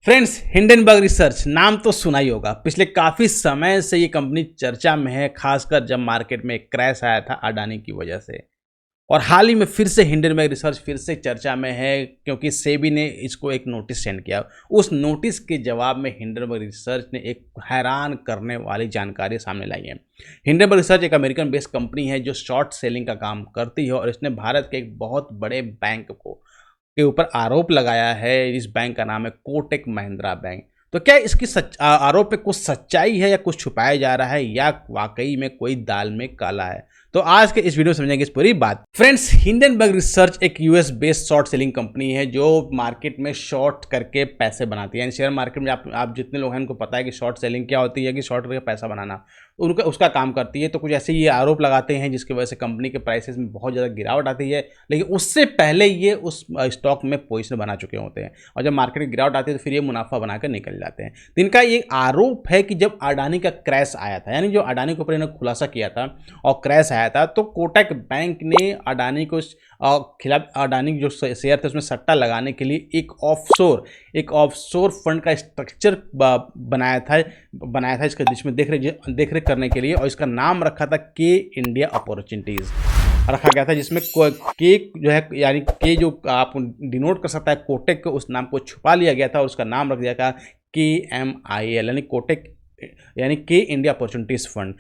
Friends, Hindenburg research नाम तो सुना ही होगा। पिछले काफ़ी समय से ये कंपनी चर्चा में है, खासकर जब मार्केट में एक क्रैश आया था अडानी की वजह से। और हाल ही में फिर से हिंडनबर्ग रिसर्च फिर से चर्चा में है, क्योंकि सेबी ने इसको एक नोटिस सेंड किया। उस नोटिस के जवाब में हिंडनबर्ग रिसर्च ने एक हैरान करने वाली जानकारी सामने लाई है। हिंडनबर्ग रिसर्च एक अमेरिकन बेस्ड कंपनी है जो शॉर्ट सेलिंग का काम करती है, और इसने भारत के एक बहुत बड़े बैंक को के ऊपर आरोप लगाया है। इस बैंक का नाम है कोटक महिंद्रा बैंक। तो क्या इसकी आरोप पे कुछ सच्चाई है, या कुछ छुपाया जा रहा है, या वाकई में कोई दाल में काला है? तो आज के इस वीडियो में समझेंगे इस पूरी बात। फ्रेंड्स, हिंडनबर्ग रिसर्च एक US based short selling company है जो मार्केट में शॉर्ट करके पैसे बनाती है। यानी शेयर मार्केट में आप जितने लोग हैं उनको पता है कि शॉर्ट सेलिंग क्या होती है, कि शॉर्ट करके पैसा बनाना उनका उसका काम करती है। तो कुछ ऐसे ये आरोप लगाते हैं जिसकी वजह से कंपनी के प्राइसेस में बहुत ज़्यादा गिरावट आती है, लेकिन उससे पहले ये उस स्टॉक में पोजीशन बना चुके होते हैं, और जब मार्केट में गिरावट आती है तो फिर ये मुनाफा बनाकर निकल जाते हैं। तो इनका ये आरोप है कि जब अडानी का क्रैश आया था, यानी जो अडानी के ऊपर इन्होंने खुलासा किया था और क्रैश आया था, तो कोटक बैंक ने अडानी को खिलाफ अडानी जो शेयर थे उसमें सट्टा लगाने के लिए एक ऑफशोर फंड का स्ट्रक्चर बनाया था इसका, जिसमें देख रेख करने के लिए, और इसका नाम रखा था के इंडिया अपॉर्चुनिटीज़ रखा गया था, जिसमें के जो है, यानी के जो आप डिनोट कर सकता है कोटक को, उस नाम को छुपा लिया गया था और उसका नाम रख दिया था KMIL, यानी कोटक, यानी के इंडिया अपॉर्चुनिटीज़ फंड।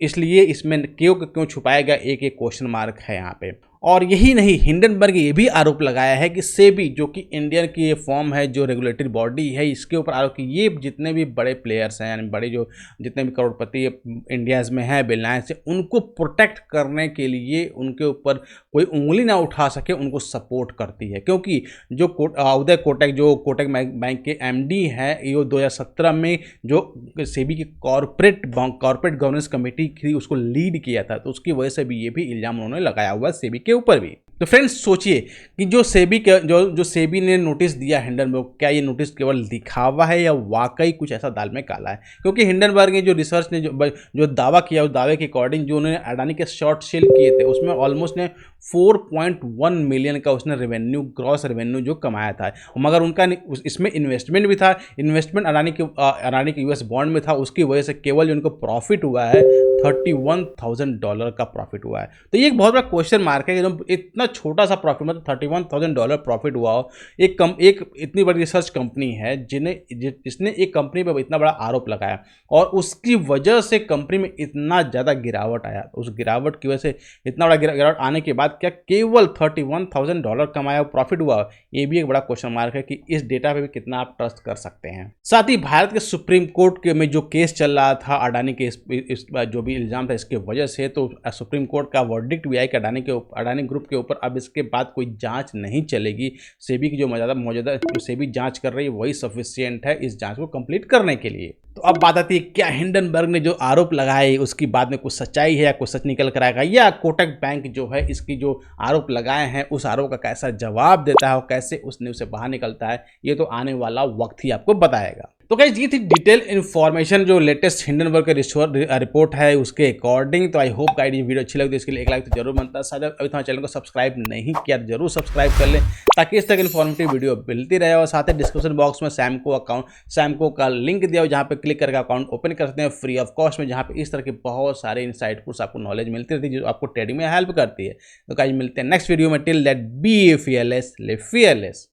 इसलिए इसमें क्यों छुपाया गया, एक क्वेश्चन मार्क है यहाँ पे। और यही नहीं, हिंडनबर्ग ये भी आरोप लगाया है कि सेबी, जो कि इंडियन की ये फॉर्म है जो रेगुलेटरी बॉडी है, इसके ऊपर आरोप कि ये जितने भी बड़े प्लेयर्स हैं, यानी बड़े जो जितने भी करोड़पति इंडियाज में हैं, बिलियनर्स हैं, उनको प्रोटेक्ट करने के लिए उनके ऊपर कोई उंगली ना उठा सके, उनको सपोर्ट करती है। क्योंकि जो उदय कोटक, जो कोटक बैंक के MD हैं, ये 2017 में जो सेबी की कॉर्पोरेट गवर्नेंस कमेटी थी उसको लीड किया था, तो उसकी वजह से भी ये भी इल्जाम उन्होंने लगाया हुआ है सेबी के ऊपर भी। तो फ्रेंड्स, सोचिए कि जो सेबी ने नोटिस दिया हिंडनबर्ग, क्या ये नोटिस केवल दिखावा है या वाकई कुछ ऐसा दाल में काला है? क्योंकि हिंडनबर्ग ने जो रिसर्च ने जो दावा किया, उस दावे के अकॉर्डिंग जो उन्होंने अडानी के शॉर्ट सेल किए थे, उसमें ऑलमोस्ट ने 4.1 मिलियन का उसने ग्रॉस रेवेन्यू जो कमाया था। मगर उनका इसमें इन्वेस्टमेंट भी था, इन्वेस्टमेंट अडानी के यूएस बॉन्ड में था, उसकी वजह से केवल जो उनको प्रॉफिट हुआ है $31,000 का प्रॉफिट हुआ है। तो ये एक बहुत बड़ा क्वेश्चन मार्क है कि इतना छोटा सा प्रॉफिट, मतलब $31,000 प्रॉफिट हुआ हो। एक इतनी बड़ी रिसर्च कंपनी है जिसने एक कंपनी पर इतना बड़ा आरोप लगाया, और उसकी वजह से कंपनी में इतना ज़्यादा गिरावट आया। उस गिरावट की वजह से, इतना बड़ा गिरावट आने के बाद क्या केवल $31,000 कमाया, प्रॉफिट हुआ? ये भी एक बड़ा क्वेश्चन मार्क है कि इस डेटा पे भी कितना आप ट्रस्ट कर सकते हैं। साथ ही भारत के सुप्रीम कोर्ट में जो केस चल रहा था अडानी के इस जो भी इल्जाम था इसके वजह से, तो सुप्रीम कोर्ट का वर्डिक्ट भी आया कि अडानी ग्रुप के ऊपर अब इसके बाद कोई जांच नहीं चलेगी। सेबी की जो मौजूदा सेबी जांच कर रही है वही सफिशिएंट है इस जांच को कंप्लीट करने के लिए। तो अब बात आती है, क्या हिंडनबर्ग ने जो आरोप लगाए उसकी बाद में कुछ सच्चाई है, या कुछ सच निकल कर आएगा, या कोटक बैंक जो है इसकी जो आरोप लगाए हैं उस आरोप का कैसा जवाब देता है और कैसे उस न्यूज़ से बाहर निकलता है, ये तो आने वाला वक्त ही आपको बताएगा। तो गाइस, ये थी डिटेल इन्फॉर्मेशन जो लेटेस्ट हिंडनबर्ग का रिपोर्ट है उसके अकॉर्डिंग। तो आई होप गाइड ये वीडियो अच्छी लगी, तो इसके लिए एक लाइक तो जरूर बनता है। साथ अभी हमारे चैनल को सब्सक्राइब नहीं किया तो जरूर सब्सक्राइब कर लें, ताकि इस तरह की इन्फॉर्मेटिव वीडियो मिलती रहे। और साथ ही डिस्क्रिप्शन बॉक्स में सैमको का लिंक दिया हो, जहाँ पे क्लिक करके अकाउंट ओपन कर सकते हैं फ्री ऑफ कॉस्ट में, जहाँ पे इस तरह के बहुत सारे इनसाइटफुल्स आपको नॉलेज मिलती रहती है जो आपको ट्रेडिंग में हेल्प करती है। तो गाइस, मिलते हैं नेक्स्ट वीडियो में। Till that, be fearless, live fearless.